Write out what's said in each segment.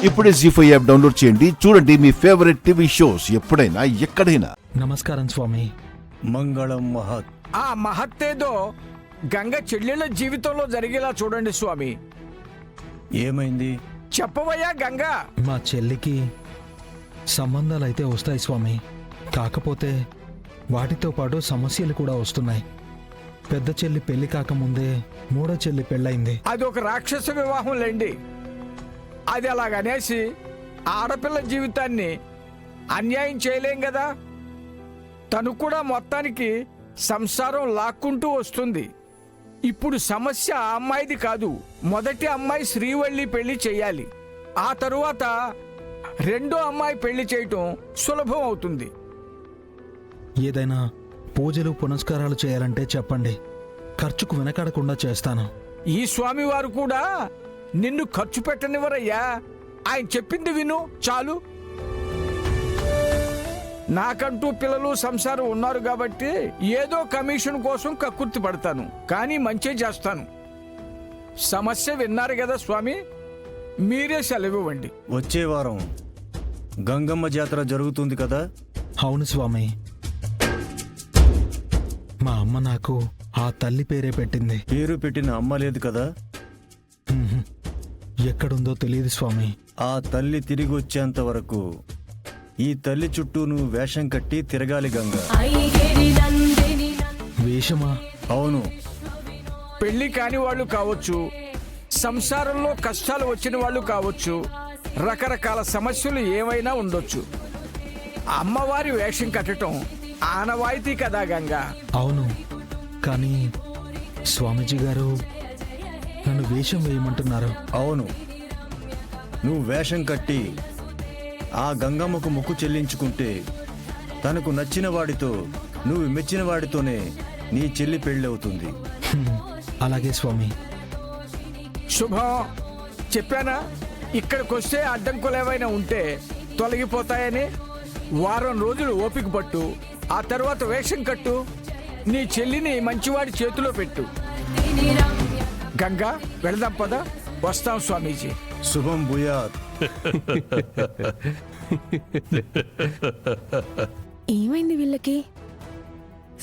ఇప్పుడే జీ5 app download చేయండి. చూడండి మీ ఫేవరెట్ టీవీ షోస్ ఎప్పుడైనా ఎక్కడైనా. నమస్కారం స్వామి. మంగళం మహత్. ఆ మహత్తేదో గంగ చెల్లెళ్ళ జీవితంలో జరిగేలా చూడండి స్వామి. ఏమైంది? చెప్పవయ్యా గంగా. మా చెల్లికి సంబంధాలైతే వస్తాయి స్వామి. కాకపోతే వాటితో పాటు సమస్యలు కూడా వస్తున్నాయి. పెద్ద చెల్లి పెళ్లి కాకముందే మూడో చెల్లి పెళ్ళయింది. అది ఒక రాక్షస వివాహం లేండి. అది అలాగనేసి ఆడపిల్ల జీవితాన్ని అన్యాయం చేయలేం కదా. తను కూడా మొత్తానికి సంసారం లాక్కుంటూ వస్తుంది. ఇప్పుడు సమస్య ఆ అమ్మాయిది కాదు. మొదటి అమ్మాయి శ్రీవల్లి పెళ్లి చేయాలి. ఆ తరువాత రెండో అమ్మాయి పెళ్లి చేయటం సులభం అవుతుంది. ఏదైనా పూజలు పునస్కారాలు చేయాలంటే చెప్పండి, ఖర్చుకు వెనకాడకుండా చేస్తాను. ఈ స్వామివారు కూడా నిన్ను ఖర్చు పెట్టనివ్వరయ్యా. ఆయన చెప్పింది విను చాలు. నాకంటూ పిల్లలు సంసారం ఉన్నారు కాబట్టి ఏదో కమిషన్ కోసం కక్కుర్తి పడతాను, కానీ మంచి చేస్తాను. సమస్య విన్నారు కదా స్వామి, మీరే సెలవివ్వండి. వచ్చే వారం గంగమ్మ జాతర జరుగుతుంది కదా? అవును స్వామి. మా అమ్మ నాకు ఆ తల్లి పేరే పెట్టింది. పేరు పెట్టిన అమ్మ లేదు కదా? ఎక్కడుందో తెలియదు స్వామి. ఆ తల్లి తిరిగి వచ్చేంత వరకు ఈ తల్లి చుట్టూ నువ్వు వేషం కట్టి తిరగాలి గంగ. వేషమా? అవును. పెళ్లి కాని వాళ్ళు కావచ్చు, సంసారంలో కష్టాలు వచ్చిన వాళ్ళు కావచ్చు, రకరకాల సమస్యలు ఏమైనా ఉండొచ్చు. అమ్మవారి వేషం కట్టడం ఆనవాయితీ కదా గంగా. అవును, కానీ స్వామీజీ గారు నన్ను వేషం వేయమంటున్నారు. అవును, నువ్వు వేషం కట్టి ఆ గంగమ్మకు మొక్కు చెల్లించుకుంటే తనకు నచ్చిన వాడితో, నువ్వు మెచ్చిన వాడితోనే నీ చెల్లి పెళ్ళవుతుంది. అలాగే స్వామి. శుభం. చెప్పానా, ఇక్కడికొస్తే అడ్డంకులు ఏవైనా ఉంటే తొలగిపోతాయని. వారం రోజులు ఓపిక పట్టు, ఆ తర్వాత వేషం కట్టు, నీ చెల్లిని మంచివాడి చేతిలో పెట్టు. గంగా వెళదాం పద. వస్తాం స్వామీజీ. శుభం భూయాత్. ఏమైంది వీళ్ళకి?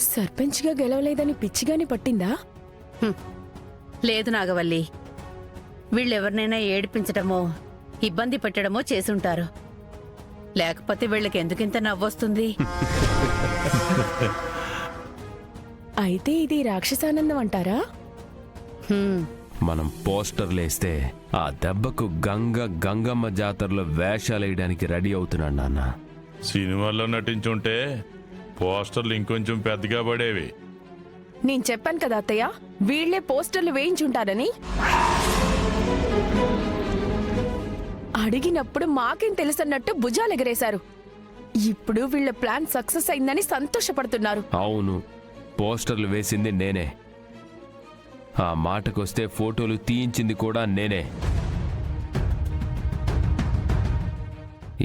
సర్పంచ్గా గెలవలేదని పిచ్చిగాని పట్టిందా? లేదు నాగవల్లి, వీళ్ళెవరినైనా ఏడిపించడమో ఇబ్బంది పెట్టడమో చేసుంటారు. లేకపోతే వీళ్ళకి ఎందుకింత నవ్వొస్తుంది? అయితే ఇది రాక్షసానందం అంటారా? మనం పోస్టర్లేస్తే ఆ దెబ్బకు గంగమ్మ జాతరలో వేషాలు వేయడానికి రెడీ అవుతున్నాడు నాన్న. సినిమాల్లో నటించుంటే పోస్టర్లు ఇంకొంచెం పెద్దగా పడేవి. నేను చెప్పాను కదా అత్తయ్య, వీళ్లే పోస్టర్లు వేయించుంటారని. అడిగినప్పుడు మాకేం తెలుసన్నట్టు భుజాలు ఎగరేశారు. ఇప్పుడు వీళ్ళ ప్లాన్ సక్సెస్ అయిందని సంతోషపడుతున్నారు. అవును, పోస్టర్లు వేసింది నేనే. ఆ మాటకొస్తే ఫోటోలు తీయించింది కూడా నేనే.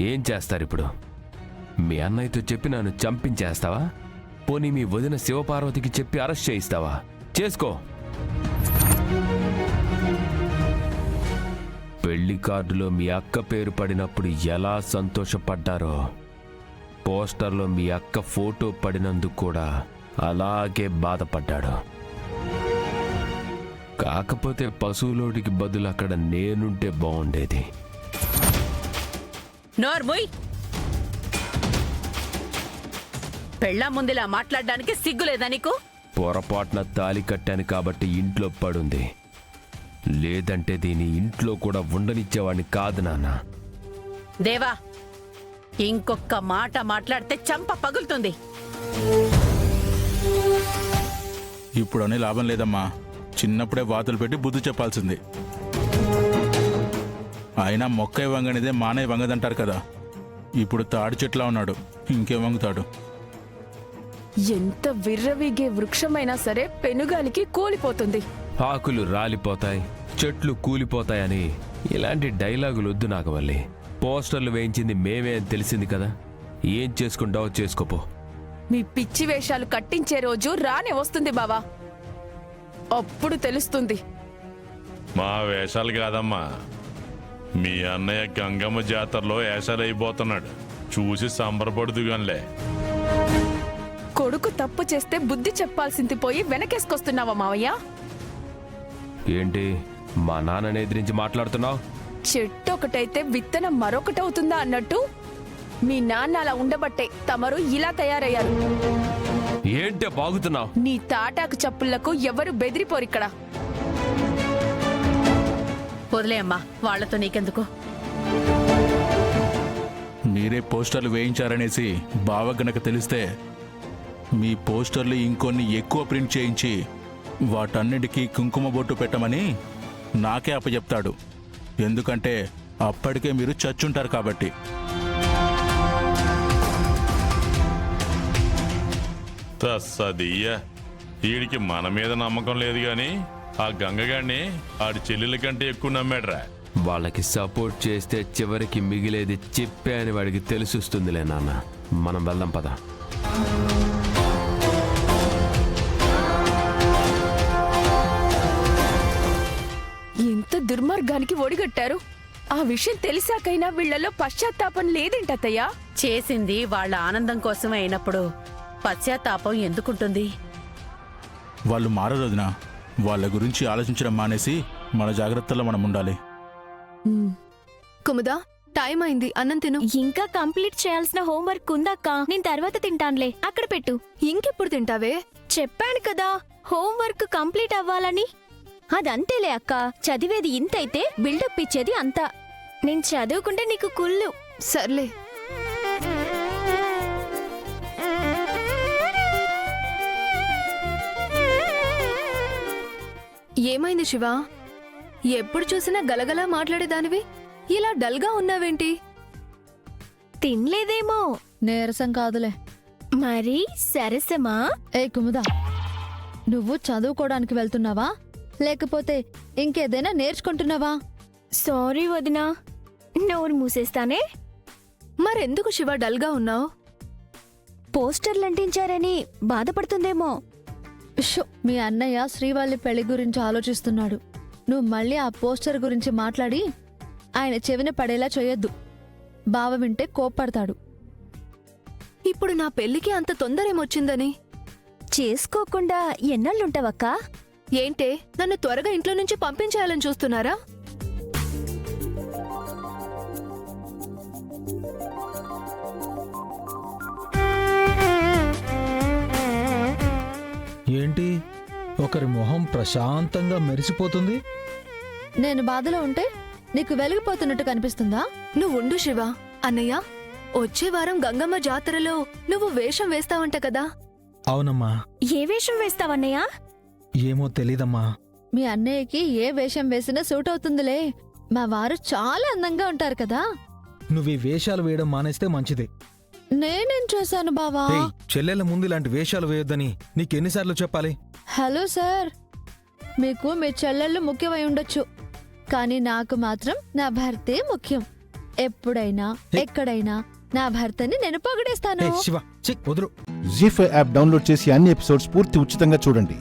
ఏం చేస్తారిప్పుడు? మీ అన్నయ్యతో చెప్పి నన్ను చంపించేస్తావా? పోనీ మీ వదిన శివపార్వతికి చెప్పి అరెస్ట్ చేయిస్తావా? చేసుకో. పెళ్లి కార్డులో మీ అక్క పేరు పడినప్పుడు ఎలా సంతోషపడ్డారో, పోస్టర్లో మీ అక్క ఫోటో పడినందుకు కూడా అలాగే బాధపడ్డాడు. కాకపోతే పశువులోడికి బదులు అక్కడ నేనుంటే బాగుండేది. నోర్ముయ్, పెళ్ళా ముందులా మాట్లాడడానికి సిగ్గులేదా నీకు? పొరపాటున తాలి కట్టాను కాబట్టి ఇంట్లో పడుంది. లేదంటే దీని ఇంట్లో కూడా ఉండనిచ్చేవాడిని కాదు నాన్న. దేవా, ఇంకొక్క మాట మాట్లాడితే చంప పగులుతుంది. ఇప్పుడనే లాభం లేదమ్మా. చిన్నప్పుడే వాతులు పెట్టి బుద్ధి చెప్పాల్సింది. అయినా మొక్కై వంగనిదే మానై వంగదంటారు కదా. ఇప్పుడు తాడి చెట్లా ఉన్నాడు, ఇంకేం వంగుతాడు? ఎంత విర్రవీగే వృక్షమైనా సరే పెనుగాలికి కూలిపోతుంది. ఆకులు రాలిపోతాయి, చెట్లు కూలిపోతాయని ఇలాంటి డైలాగులు వద్దు నాగవల్లి. పోస్టర్లు వేయించింది మేమే అని తెలిసింది కదా. ఏం చేసుకుంటావో చేసుకోపో. మీ పిచ్చి వేషాలు కట్టించే రోజు రానే వస్తుంది బావా, అప్పుడు తెలుస్తుంది. మా వేషాలు కాదమ్మా, మీ అన్నయ్య గంగమ్మ జాతరలో ఏసాలైపోతున్నాడు. చూసి సంబరపడుతుగానిలే. కొడుకు తప్పు చేస్తే బుద్ధి చెప్పాల్సింది పోయి వెనకేసుకొస్తున్నావా మావయ్య? ఏంటి మా నాన్నని ఎదిరించి మాట్లాడుతున్నావు? చెట్టు ఒకటైతే విత్తనం మరొకటవుతుందా అన్నట్టు మీ నాన్న అలా ఉండబట్టే తమరు ఇలా తయారయ్యారు. ఏంటే బాగుతున్నావు? నీ తాటాకు చప్పుళ్లకు ఎవరు బెదిరిపోరిక్కడ. వదిలే అమ్మా, వాళ్లతో నీకెందుకు? మీరే పోస్టర్లు వేయించారనేసి బావ గనక తెలిస్తే మీ పోస్టర్లు ఇంకొన్ని ఎక్కువ ప్రింట్ చేయించి వాటన్నిటికీ కుంకుమ బొట్టు పెట్టమని నాకే అప్పచెప్తాడు. ఎందుకంటే అప్పటికే మీరు చచ్చుంటారు కాబట్టి. తస్సదియ్య, వీడికి మన మీద నమ్మకం లేదు గాని ఆ గంగగాడిని ఆడి చెల్లెల కంటే ఎక్కువ నమ్మాడ్రా. వాళ్ళకి సపోర్ట్ చేస్తే చివరికి మిగిలేది చెప్పే అని వాడికి తెలిసిస్తుందిలే నాన్న. మనం వెళ్దాం పద. ఎంత దుర్మార్గానికి ఒడిగట్టారు. ఆ విషయం తెలిసాకైనా వీళ్లలో పశ్చాత్తాపం లేదేంటత్తయ్యా? చేసింది వాళ్ళ ఆనందం కోసమే అయినప్పుడు పశ్చాత్తాపం ఎందుకుంటుంది? వాళ్ళు మారరోదినా, వాళ్ళ గురించి ఆలోచించడం మానేసి మన జాగ్రత్తలో మనం ఉండాలి. కుముదా, టైం అయింది, అన్నం తిను. ఇంకా కంప్లీట్ చేయాల్సిన హోంవర్క్ ఉందక్క. నేను తర్వాత తింటానులే, అక్కడ పెట్టు. ఇంకెప్పుడు తింటావే? చెప్పాను కదా హోంవర్క్ కంప్లీట్ అవ్వాలని. అదంతేలే అక్క, చదివేది ఇంతైతే బిల్డప్ ఇచ్చేది అంతా. నేను చదువుకుంటే నీకు కుళ్ళు. సర్లే. ఏమైంది శివ? ఎప్పుడు చూసినా గలగలా మాట్లాడేదానివి ఇలా డల్గా ఉన్నావేంటి? తినలేదేమో. నీరసం కాదులే. మరి సరసమా? ఏ కుముదా, నువ్వు చదువుకోవడానికి వెళ్తున్నావా లేకపోతే ఇంకేదైనా నేర్చుకుంటున్నావా? సారీ వదినా, నోరు మూసేస్తానే. మరెందుకు శివ డల్గా ఉన్నావు? పోస్టర్లు అంటించారని బాధపడుతుందేమో. షో, మీ అన్నయ్య శ్రీవల్లి పెళ్లి గురించి ఆలోచిస్తున్నాడు. నువ్వు మళ్ళీ ఆ పోస్టర్ గురించి మాట్లాడి ఆయన చెవిన పడేలా చేయొద్దు. బావ వింటే కోప్పడతాడు. ఇప్పుడు నా పెళ్లికి అంత తొందరేమొచ్చిందని? చేసుకోకుండా ఎన్నాళ్ళుంటావక్కా? ఏంటే, నన్ను త్వరగా ఇంట్లో నుంచి పంపించేయాలని చూస్తున్నారా? ఏంటి ఒకరి మొహం ప్రశాంతంగా మెరిసిపోతుంది? నేను బాధలో ఉంటే నీకు వెలిగిపోతున్నట్టు కనిపిస్తుందా? నువ్వుండు శివ. అన్నయ్య, వచ్చే వారం గంగమ్మ జాతరలో నువ్వు వేషం వేస్తావంట కదా? అవునమ్మా. ఏ వేషం వేస్తావన్నయ్యా? ఏమో తెలీదమ్మా. మీ అన్నయ్యకి ఏ వేషం వేసినా సూట్ అవుతుందిలే. మా వారు చాలా అందంగా ఉంటారు కదా. నువ్వు ఈ వేషాలు వేయడం మానేస్తే మంచిది. నేనేం చేశాను బావా? ఏయ్, చెల్లెల ముందు ఇలాంటి వేషాలు వేయొద్దని నీకెన్నిసార్లు చెప్పాలి? హలో సార్, మీకు మీ చెల్లెళ్ళు ముఖ్యమై ఉండొచ్చు, కానీ నాకు మాత్రం నా భర్తే ముఖ్యం. ఎప్పుడైనా ఎక్కడైనా నా భర్తని నేను పొగిడేస్తాను. ఏయ్, శివ, ఛీ, వదులు. జీ5 యాప్ డౌన్లోడ్ చేసి అన్ని ఎపిసోడ్స్ పూర్తి ఉచితంగా చూడండి.